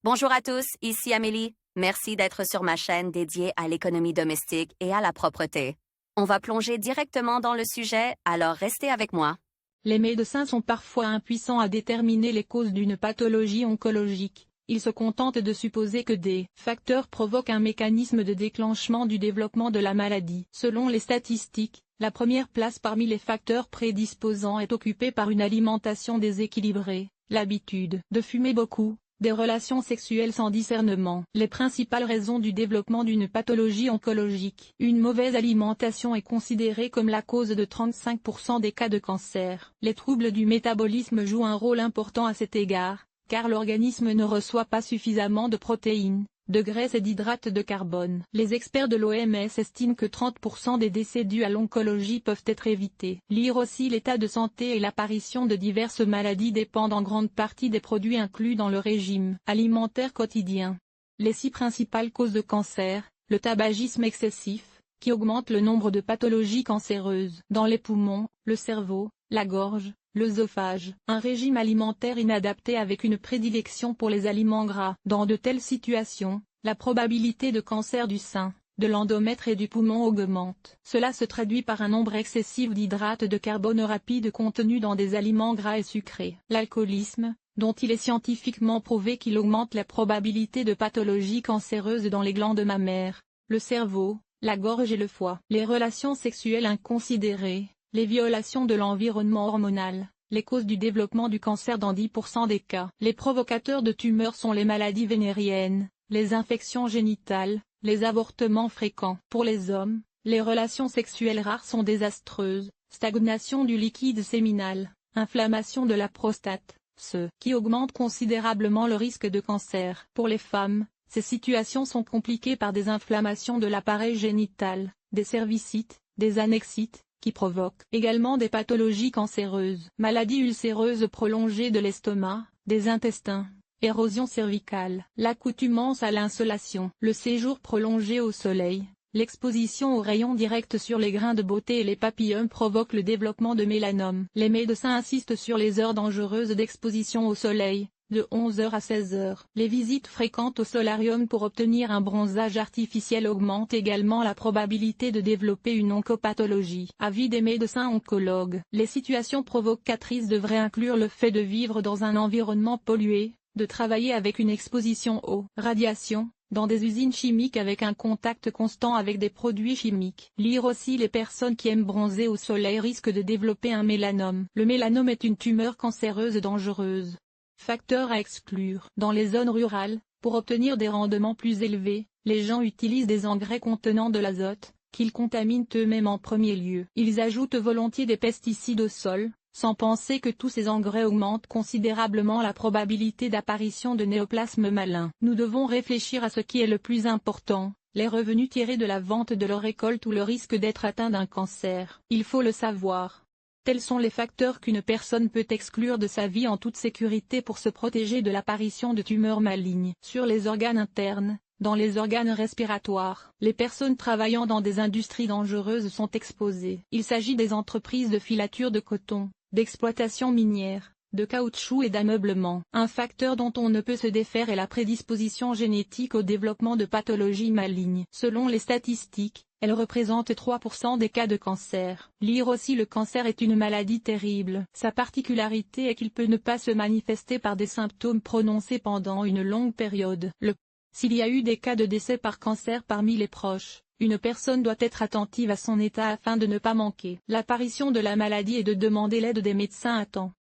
Bonjour à tous, ici Amélie. Merci d'être sur ma chaîne dédiée à l'économie domestique et à la propreté. On va plonger directement dans le sujet, alors restez avec moi. Les médecins sont parfois impuissants à déterminer les causes d'une pathologie oncologique. Ils se contentent de supposer que des facteurs provoquent un mécanisme de déclenchement du développement de la maladie. Selon les statistiques, la première place parmi les facteurs prédisposants est occupée par une alimentation déséquilibrée, l'habitude de fumer beaucoup, des relations sexuelles sans discernement. Les principales raisons du développement d'une pathologie oncologique. Une mauvaise alimentation est considérée comme la cause de 35% des cas de cancer. Les troubles du métabolisme jouent un rôle important à cet égard, car l'organisme ne reçoit pas suffisamment de protéines, de graisses et d'hydrates de carbone. Les experts de l'OMS estiment que 30% des décès dus à l'oncologie peuvent être évités. Lire aussi l'état de santé et l'apparition de diverses maladies dépendent en grande partie des produits inclus dans le régime alimentaire quotidien. Les 6 principales causes de cancer, le tabagisme excessif, qui augmente le nombre de pathologies cancéreuses dans les poumons, le cerveau, la gorge, l'œsophage, un régime alimentaire inadapté avec une prédilection pour les aliments gras. Dans de telles situations, la probabilité de cancer du sein, de l'endomètre et du poumon augmente. Cela se traduit par un nombre excessif d'hydrates de carbone rapides contenus dans des aliments gras et sucrés. L'alcoolisme, dont il est scientifiquement prouvé qu'il augmente la probabilité de pathologies cancéreuses dans les glandes mammaires, le cerveau, la gorge et le foie. Les relations sexuelles inconsidérées, les violations de l'environnement hormonal, les causes du développement du cancer dans 10% des cas. Les provocateurs de tumeurs sont les maladies vénériennes, les infections génitales, les avortements fréquents. Pour les hommes, les relations sexuelles rares sont désastreuses, stagnation du liquide séminal, inflammation de la prostate, ce qui augmente considérablement le risque de cancer. Pour les femmes, ces situations sont compliquées par des inflammations de l'appareil génital, des cervicites, des annexites, qui provoquent également des pathologies cancéreuses. Maladies ulcéreuses prolongées de l'estomac, des intestins, érosion cervicale, l'accoutumance à l'insolation, le séjour prolongé au soleil, l'exposition aux rayons directs sur les grains de beauté et les papillons provoquent le développement de mélanome. Les médecins insistent sur les heures dangereuses d'exposition au soleil, de 11h à 16h. Les visites fréquentes au solarium pour obtenir un bronzage artificiel augmentent également la probabilité de développer une oncopathologie. Avis des médecins oncologues. Les situations provocatrices devraient inclure le fait de vivre dans un environnement pollué, de travailler avec une exposition aux radiations, dans des usines chimiques avec un contact constant avec des produits chimiques. Lire aussi les personnes qui aiment bronzer au soleil risquent de développer un mélanome. Le mélanome est une tumeur cancéreuse dangereuse. Facteur à exclure. Dans les zones rurales, pour obtenir des rendements plus élevés, les gens utilisent des engrais contenant de l'azote, qu'ils contaminent eux-mêmes en premier lieu. Ils ajoutent volontiers des pesticides au sol, sans penser que tous ces engrais augmentent considérablement la probabilité d'apparition de néoplasmes malins. Nous devons réfléchir à ce qui est le plus important, les revenus tirés de la vente de leur récolte ou le risque d'être atteint d'un cancer. Il faut le savoir. Tels sont les facteurs qu'une personne peut exclure de sa vie en toute sécurité pour se protéger de l'apparition de tumeurs malignes. Sur les organes internes, dans les organes respiratoires, les personnes travaillant dans des industries dangereuses sont exposées. Il s'agit des entreprises de filature de coton, d'exploitation minière, de caoutchouc et d'ameublement. Un facteur dont on ne peut se défaire est la prédisposition génétique au développement de pathologies malignes. Selon les statistiques, elle représente 3% des cas de cancer. Lire aussi le cancer est une maladie terrible. Sa particularité est qu'il peut ne pas se manifester par des symptômes prononcés pendant une longue période. S'il y a eu des cas de décès par cancer parmi les proches, une personne doit être attentive à son état afin de ne pas manquer l'apparition de la maladie et de demander l'aide des médecins à temps.